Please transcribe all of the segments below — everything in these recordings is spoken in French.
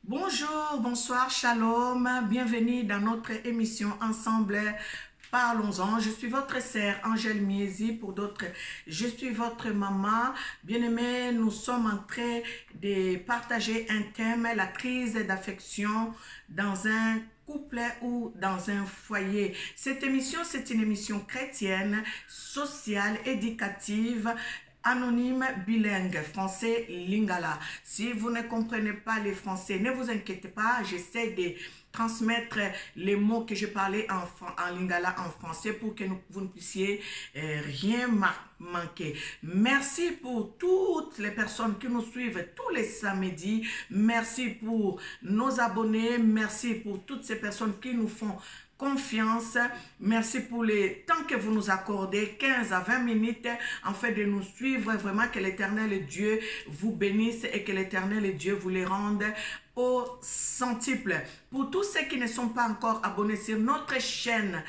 Bonjour, bonsoir, shalom, bienvenue dans notre émission Ensemble, parlons-en. Je suis votre sœur Angèle Miezi, pour d'autres, je suis votre maman. Bien-aimés, nous sommes en train de partager un thème, la crise d'affection dans un couple ou dans un foyer. Cette émission, c'est une émission chrétienne, sociale, éducative, anonyme, bilingue, français, lingala. Si vous ne comprenez pas les français, ne vous inquiétez pas, j'essaie de transmettre les mots que je parlais en lingala en français pour que vous ne puissiez rien manquer. Merci pour toutes les personnes qui nous suivent tous les samedis. Merci pour nos abonnés. Merci pour toutes ces personnes qui nous font confiance. Merci pour le temps que vous nous accordez, 15 à 20 minutes, en fait de nous suivre. Vraiment que l'Éternel Dieu vous bénisse et que l'Éternel Dieu vous les rende au centuple. Pour tous ceux qui ne sont pas encore abonnés sur notre chaîne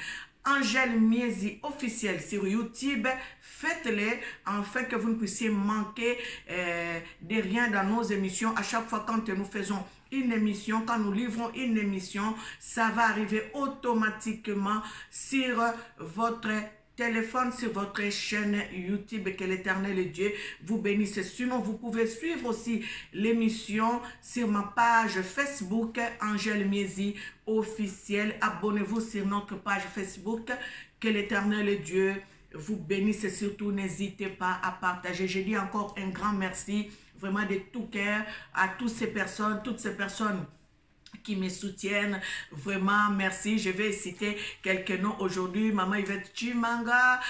Angèle Miezi officielle sur YouTube, faites-le afin que vous ne puissiez manquer de rien dans nos émissions. À chaque fois quand nous faisons une émission, quand nous livrons une émission, ça va arriver automatiquement sur votre téléphone, sur votre chaîne YouTube. Et que l'Éternel Dieu vous bénisse. Sinon, vous pouvez suivre aussi l'émission sur ma page Facebook Angèle Miezi officielle. Abonnez-vous sur notre page Facebook. Que l'Éternel Dieu vous bénisse et surtout n'hésitez pas à partager. Je dis encore un grand merci vraiment de tout cœur à toutes ces personnes qui me soutiennent. Vraiment, merci. Je vais citer quelques noms aujourd'hui. Maman Yvette Chimanga,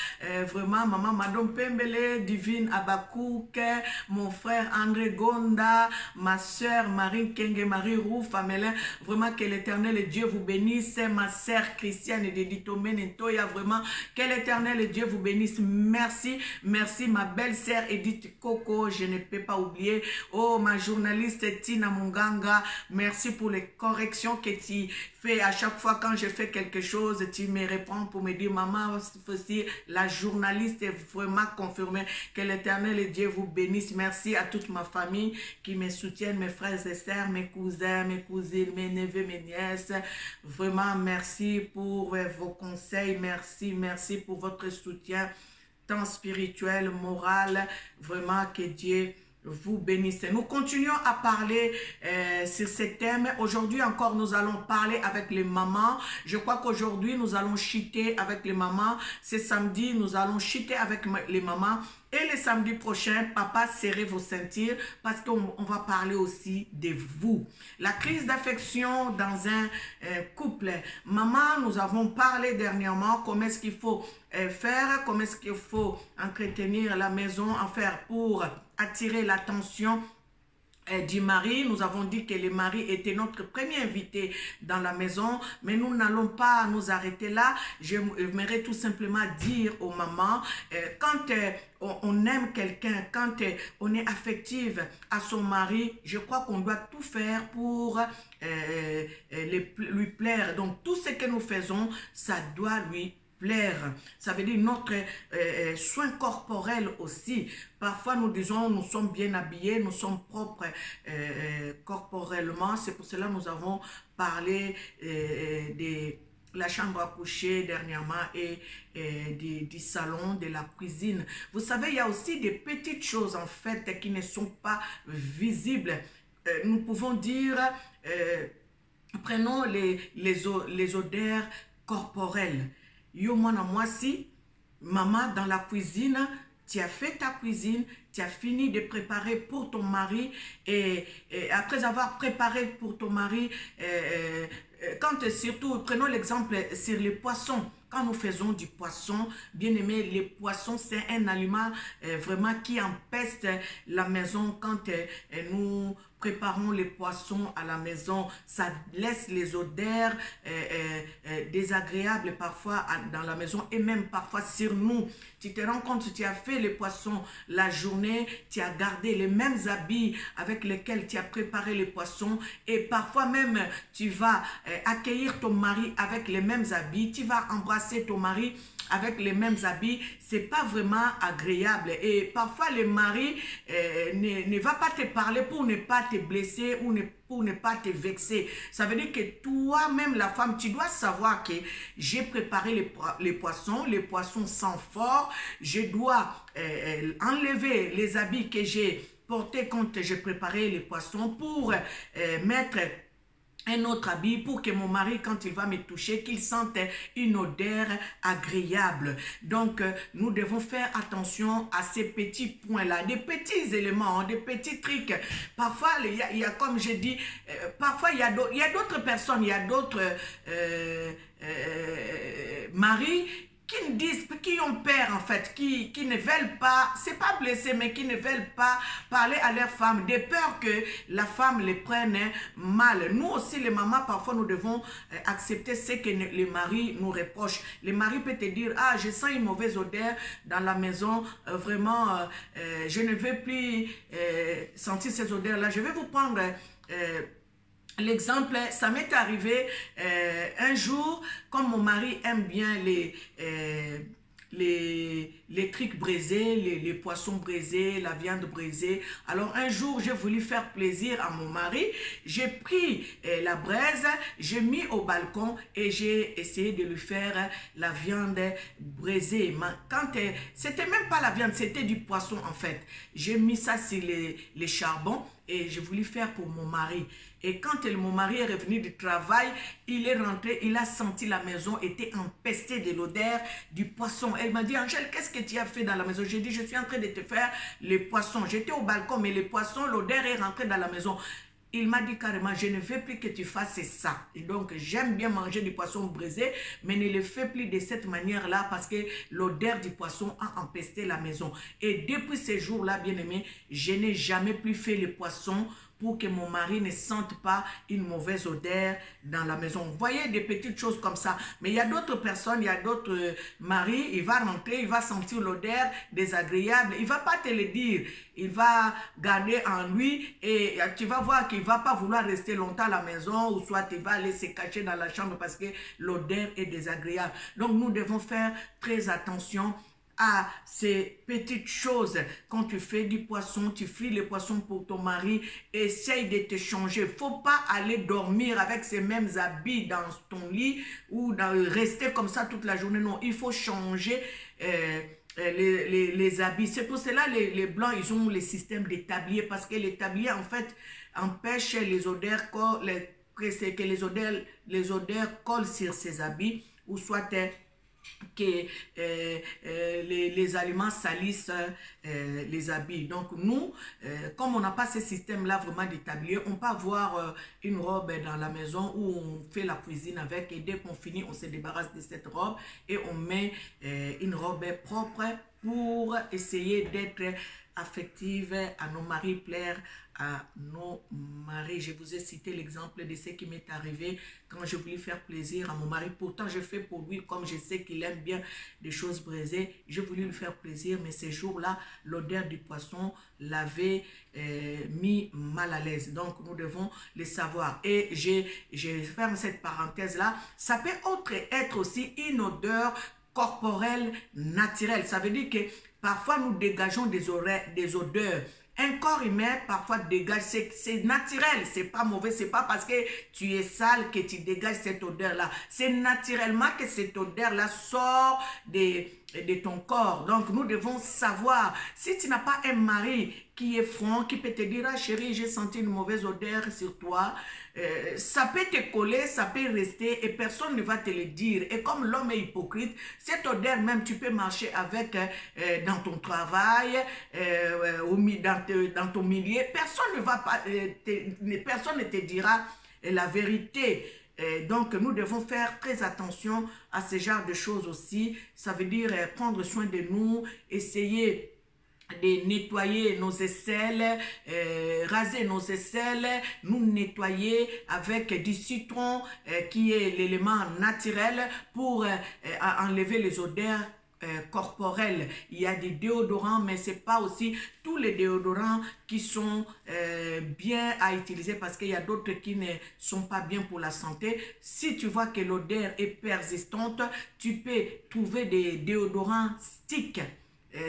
vraiment, maman Madame Pembele, Divine Abakouk, mon frère André Gonda, ma soeur Marine Kenge, Marie Roux, Famela. Vraiment, que l'Éternel Dieu vous bénisse. Ma soeur Christiane Dedito Menetoya, vraiment, que l'Éternel Dieu vous bénisse. Merci, merci, ma belle sœur Edith Coco, je ne peux pas oublier. Oh, ma journaliste Tina Munganga, merci pour les correction que tu fais à chaque fois quand je fais quelque chose, tu me réponds pour me dire maman, aussi la journaliste est vraiment confirmée. Que l'Éternel Dieu vous bénisse. Merci à toute ma famille qui me soutiennent, mes frères et sœurs, mes cousins, mes cousines, mes neveux, mes nièces. Vraiment merci pour vos conseils, merci pour votre soutien tant spirituel, moral. Vraiment que Dieu vous bénissez. Nous continuons à parler sur ce thème. Aujourd'hui encore, nous allons parler avec les mamans. Je crois qu'aujourd'hui, nous allons chuter avec les mamans. Ce samedi, nous allons chuter avec les mamans. Et le samedi prochain, papa, serrez vos ceintures parce qu'on va parler aussi de vous. La crise d'affection dans un couple. Maman, nous avons parlé dernièrement comment est-ce qu'il faut faire, comment est-ce qu'il faut entretenir la maison, en faire pour attirer l'attention du mari. Nous avons dit que le mari était notre premier invité dans la maison, mais nous n'allons pas nous arrêter là. J'aimerais tout simplement dire aux mamans, quand on aime quelqu'un, quand on est affective à son mari, je crois qu'on doit tout faire pour lui plaire. Donc tout ce que nous faisons, ça doit lui plaire. Ça veut dire notre soin corporel aussi. Parfois nous disons nous sommes bien habillés, nous sommes propres corporellement. C'est pour cela que nous avons parlé de la chambre à coucher dernièrement et du salon, de la cuisine. Vous savez, il y a aussi des petites choses en fait qui ne sont pas visibles. Nous pouvons dire, prenons les odeurs corporelles. Yo mwana mwasi, maman dans la cuisine, tu as fait ta cuisine, tu as fini de préparer pour ton mari et après avoir préparé pour ton mari, quand surtout, prenons l'exemple sur les poissons. Quand nous faisons du poisson, bien aimé, les poissons, c'est un aliment vraiment qui empeste la maison. Quand nous préparons les poissons à la maison, ça laisse les odeurs désagréables parfois dans la maison et même parfois sur nous. Tu te rends compte, tu as fait les poissons la journée, tu as gardé les mêmes habits avec lesquels tu as préparé les poissons et parfois même tu vas accueillir ton mari avec les mêmes habits, tu vas embrasser ton mari avec les mêmes habits, c'est pas vraiment agréable. Et parfois, le mari ne va pas te parler pour ne pas te blesser ou pour ne pas te vexer. Ça veut dire que toi-même, la femme, tu dois savoir que j'ai préparé les poissons sont forts, je dois enlever les habits que j'ai portés quand j'ai préparé les poissons pour mettre un autre habit pour que mon mari, quand il va me toucher, qu'il sente une odeur agréable. Donc, nous devons faire attention à ces petits points-là, des petits éléments, des petits trucs. Parfois, il y a comme je dis, parfois, il y a d'autres personnes, il y a d'autres maris qui ont peur en fait, qui ne veulent pas, c'est pas blessé, mais qui ne veulent pas parler à leur femme, de peur que la femme les prenne mal. Nous aussi, les mamans, parfois nous devons accepter ce que les maris nous reprochent. Le mari peut te dire, ah, je sens une mauvaise odeur dans la maison, vraiment, je ne veux plus sentir ces odeurs-là. Je vais vous prendre l'exemple, ça m'est arrivé un jour, comme mon mari aime bien les trucs braisés, les poissons braisés, la viande braisée. Alors un jour, j'ai voulu faire plaisir à mon mari. J'ai pris la braise, j'ai mis au balcon et j'ai essayé de lui faire la viande braisée. C'était même pas la viande, c'était du poisson en fait. J'ai mis ça sur les charbons et j'ai voulu faire pour mon mari. Et quand mon mari est revenu du travail, il est rentré, il a senti la maison était empestée de l'odeur du poisson. Elle m'a dit, Angèle, qu'est-ce que tu as fait dans la maison? J'ai dit, je suis en train de te faire les poissons. J'étais au balcon, mais les poissons, l'odeur est rentrée dans la maison. Il m'a dit carrément, je ne veux plus que tu fasses ça. Et donc, j'aime bien manger du poisson braisé, mais ne le fais plus de cette manière-là parce que l'odeur du poisson a empesté la maison. Et depuis ces jours-là, bien aimé, je n'ai jamais plus fait les poissons pour que mon mari ne sente pas une mauvaise odeur dans la maison. Vous voyez des petites choses comme ça. Mais il y a d'autres personnes, il y a d'autres maris, il va rentrer, il va sentir l'odeur désagréable. Il ne va pas te le dire. Il va garder en lui et tu vas voir qu'il ne va pas vouloir rester longtemps à la maison ou soit il va aller se cacher dans la chambre parce que l'odeur est désagréable. Donc nous devons faire très attention à ces petites choses. Quand tu fais du poisson, tu frites les poissons pour ton mari, essaye de te changer. Il ne faut pas aller dormir avec ces mêmes habits dans ton lit ou rester comme ça toute la journée. Non, il faut changer les habits. C'est pour cela les blancs, ils ont les systèmes des tabliers parce que les tabliers en fait empêchent les odeurs que les odeurs collent sur ces habits ou soit que les aliments salissent les habits. Donc nous, comme on n'a pas ce système-là vraiment d'établir, on peut avoir une robe dans la maison où on fait la cuisine avec et dès qu'on finit, on se débarrasse de cette robe et on met une robe propre pour essayer d'être affective à nos maris, plaire à nos maris. Je vous ai cité l'exemple de ce qui m'est arrivé quand je voulais faire plaisir à mon mari. Pourtant, je fais pour lui comme je sais qu'il aime bien des choses braisées. Je voulais lui faire plaisir, mais ces jours-là, l'odeur du poisson l'avait mis mal à l'aise. Donc, nous devons le savoir. Et je ferme cette parenthèse-là. Ça peut être aussi une odeur corporelle naturelle. Ça veut dire que parfois, nous dégageons des odeurs. Un corps humain, parfois, dégage. C'est naturel. C'est pas mauvais. C'est pas parce que tu es sale que tu dégages cette odeur-là. C'est naturellement que cette odeur-là sort de ton corps. Donc, nous devons savoir. Si tu n'as pas un mari qui est franc, qui peut te dire, ah chérie, j'ai senti une mauvaise odeur sur toi, ça peut te coller, ça peut rester et personne ne va te le dire. Et comme l'homme est hypocrite, cette odeur même, tu peux marcher avec dans ton travail, dans ton milieu. Personne ne va pas, personne ne te dira la vérité. Donc, nous devons faire très attention à ce genre de choses aussi. Ça veut dire prendre soin de nous, essayer de nettoyer nos aisselles, raser nos aisselles, nous nettoyer avec du citron qui est l'élément naturel pour enlever les odeurs corporelle. Il y a des déodorants, mais ce n'est pas aussi tous les déodorants qui sont bien à utiliser parce qu'il y a d'autres qui ne sont pas bien pour la santé. Si tu vois que l'odeur est persistante, tu peux trouver des déodorants sticks.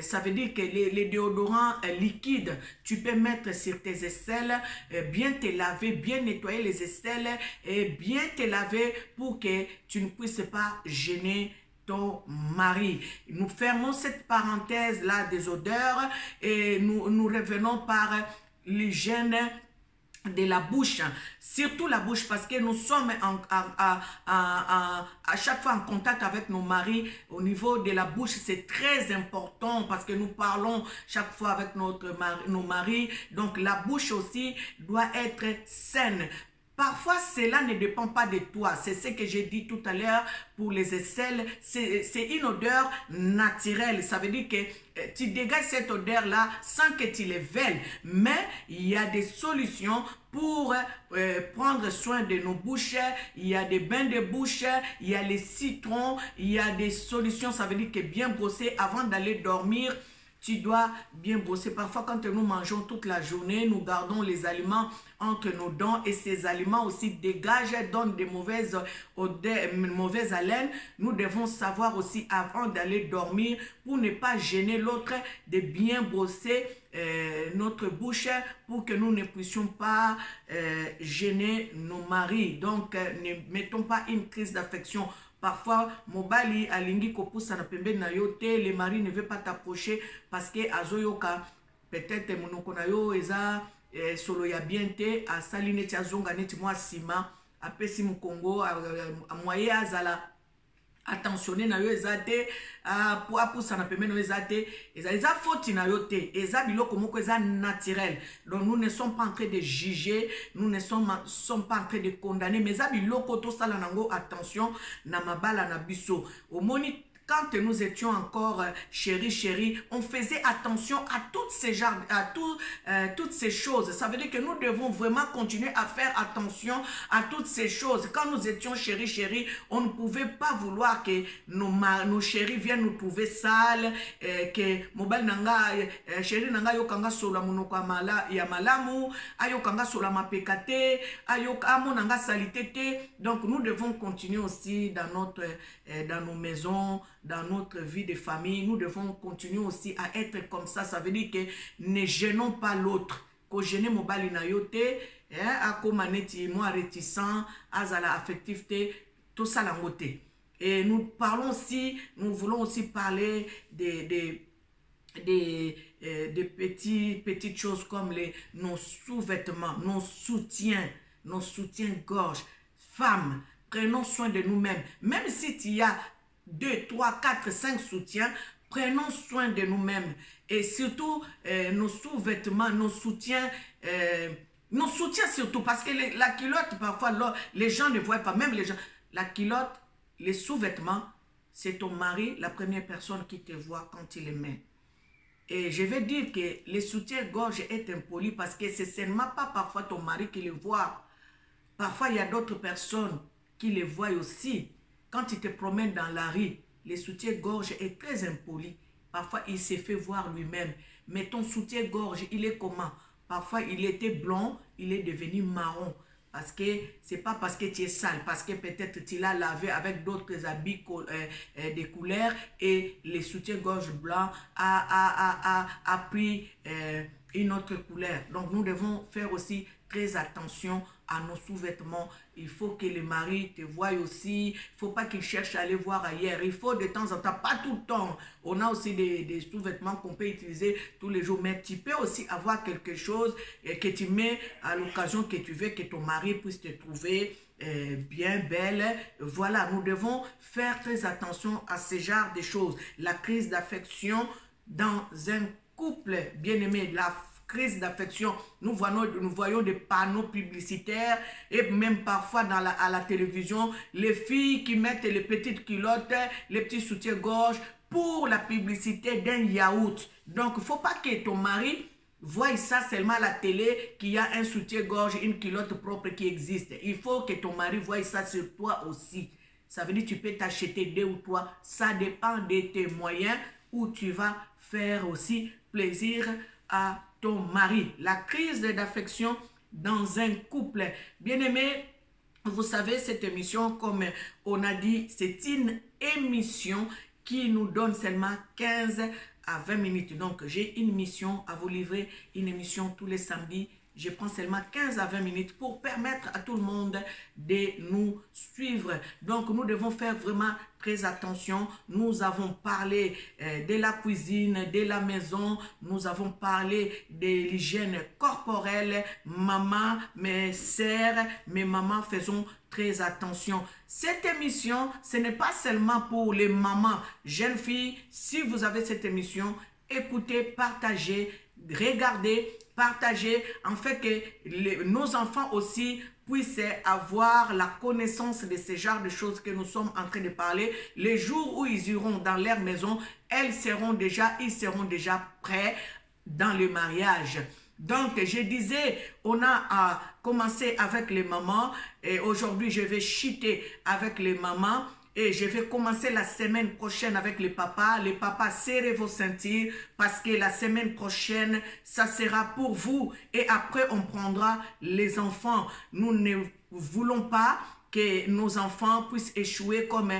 Ça veut dire que les déodorants liquides, tu peux mettre sur tes aisselles, bien te laver, bien nettoyer les aisselles et bien te laver pour que tu ne puisses pas gêner ton mari. Nous fermons cette parenthèse-là des odeurs et nous revenons par l'hygiène de la bouche, surtout la bouche, parce que nous sommes à chaque fois en contact avec nos maris. Au niveau de la bouche, c'est très important parce que nous parlons chaque fois avec nos maris. Donc la bouche aussi doit être saine. Parfois, cela ne dépend pas de toi. C'est ce que j'ai dit tout à l'heure pour les aisselles. C'est une odeur naturelle. Ça veut dire que tu dégages cette odeur-là sans que tu les veuilles. Mais il y a des solutions pour prendre soin de nos bouches. Il y a des bains de bouche, il y a les citrons, il y a des solutions. Ça veut dire que bien brosser avant d'aller dormir. Tu dois bien brosser. Parfois, quand nous mangeons toute la journée, nous gardons les aliments entre nos dents et ces aliments aussi dégagent, donnent des mauvaises haleines. Nous devons savoir aussi avant d'aller dormir pour ne pas gêner l'autre de bien brosser notre bouche pour que nous ne puissions pas gêner nos maris. Donc, ne mettons pas une crise d'affection. Parfois, mobali alingi kopusa na pembeni na yo te, le mari ne veut pas t'approcher parce que azoyoka peut-être monoko na yo eza solo ya bien te, asali neti azonga neti mwa sima, apesi mukongo moye azala attentionné na yo ezate pour apusa na pembeni na yo ezate eza faute na yo te, eza biloko moko eza naturel. Donc nous ne sommes pas en train de juger, nous ne sommes pas en train de condamner, mais eza biloko to sala nango attention na mabala na biso. Omoni quand nous étions encore chéris, on faisait attention à toutes ces choses. Ça veut dire que nous devons vraiment continuer à faire attention à toutes ces choses. Quand nous étions chéris, on ne pouvait pas vouloir que nos chéris viennent nous trouver sales, que mobile nanga chéri nanga yokanga sola monoko ya malamu, ayokanga sola mapekate, ayokamo nanga salité. Donc nous devons continuer aussi dans nos maisons, dans notre vie de famille, nous devons continuer aussi à être comme ça. Ça veut dire que ne gênons pas l'autre. Ko gêner mobali na yote, ako maneti moi réticent, azala affectif tout ça la moté. Et nous voulons aussi parler des petites choses comme nos sous-vêtements, nos soutiens-gorge. Femmes, prenons soin de nous-mêmes. Même si tu as 2, 3, 4, 5 soutiens, prenons soin de nous-mêmes. Et surtout, nos sous-vêtements, nos soutiens surtout, parce que la culotte, parfois, les gens ne voient pas, même les gens. La culotte, les sous-vêtements, c'est ton mari, la première personne qui te voit quand il les met. Et je vais dire que les soutiens-gorge est impoli parce que c'est seulement pas parfois ton mari qui les voit. Parfois, il y a d'autres personnes qui les voient aussi. Quand tu te promènes dans la rue, le soutien-gorge est très impoli. Parfois, il s'est fait voir lui-même. Mais ton soutien-gorge, il est comment? Parfois, il était blond, il est devenu marron. Parce que c'est pas parce que tu es sale, parce que peut-être tu l'as lavé avec d'autres habits de couleurs et le soutien-gorge blanc a pris une autre couleur. Donc, nous devons faire aussi très attention à nos sous-vêtements. Il faut que le mari te voie aussi. Il ne faut pas qu'il cherche à aller voir ailleurs. Il faut de temps en temps, pas tout le temps. On a aussi des sous-vêtements qu'on peut utiliser tous les jours. Mais tu peux aussi avoir quelque chose que tu mets à l'occasion que tu veux que ton mari puisse te trouver bien belle. Voilà, nous devons faire très attention à ce genre de choses. La crise d'affection dans un couple bien-aimé, la crise d'affection, nous voyons des panneaux publicitaires et même parfois à la télévision, les filles qui mettent les petites culottes, les petits soutiens-gorge pour la publicité d'un yaourt. Donc, il ne faut pas que ton mari voie ça seulement à la télé, qu'il y a un soutien-gorge, une culotte propre qui existe. Il faut que ton mari voie ça sur toi aussi. Ça veut dire que tu peux t'acheter 2 ou 3. Ça dépend de tes moyens où tu vas faire aussi plaisir à ton mari. La crise d'affection dans un couple. Bien-aimé, vous savez, cette émission, comme on a dit, c'est une émission qui nous donne seulement 15 à 20 minutes. Donc, j'ai une mission à vous livrer, une émission tous les samedis. Je prends seulement 15 à 20 minutes pour permettre à tout le monde de nous suivre. Donc, nous devons faire vraiment très attention. Nous avons parlé de la cuisine, de la maison. Nous avons parlé de l'hygiène corporelle. Maman, mes sœurs, mes mamans, faisons très attention. Cette émission, ce n'est pas seulement pour les mamans, jeunes filles. Si vous avez cette émission, écoutez, partagez, regardez, partagez, en fait que nos enfants aussi puissent avoir la connaissance de ce genre de choses que nous sommes en train de parler. Les jours où ils iront dans leur maison, ils seront déjà prêts dans le mariage. Donc, je disais, on a commencé avec les mamans et aujourd'hui, je vais chuter avec les mamans. Et je vais commencer la semaine prochaine avec les papas. Les papas, serrez vos ceintures parce que la semaine prochaine, ça sera pour vous. Et après, on prendra les enfants. Nous ne voulons pas que nos enfants puissent échouer comme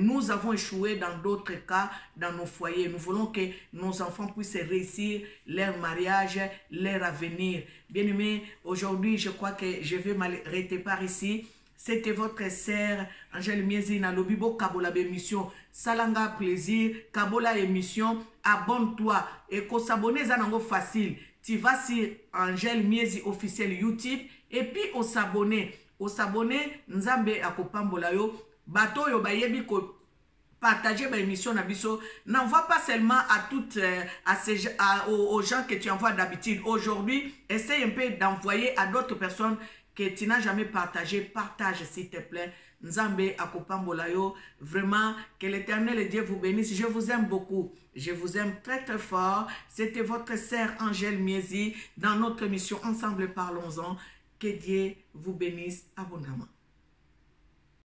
nous avons échoué dans d'autres cas dans nos foyers. Nous voulons que nos enfants puissent réussir leur mariage, leur avenir. Bien-aimés, aujourd'hui, je crois que je vais m'arrêter par ici. C'était votre sœur Angèle Miezi na Lobibo Kabola émission. Salanga plaisir, Kabola émission. Abonne-toi et qu'on s'abonne zanango facile. Tu vas sur Angèle Miezi officiel YouTube et puis on s'abonne. On s'abonne Nzambe akopambola yo. Bato yo bayebi ko partager ma émission Nabiso. N'envoie pas seulement à toutes aux gens que tu envoies d'habitude. Aujourd'hui, essaye un peu d'envoyer à d'autres personnes que tu n'as jamais partagé. Partage s'il te plaît. Nzambe akopambolayo. Vraiment, que l'Éternel Dieu vous bénisse. Je vous aime beaucoup. Je vous aime très très fort. C'était votre sœur Angèle Miezi dans notre émission Ensemble Parlons-en. Que Dieu vous bénisse abondamment.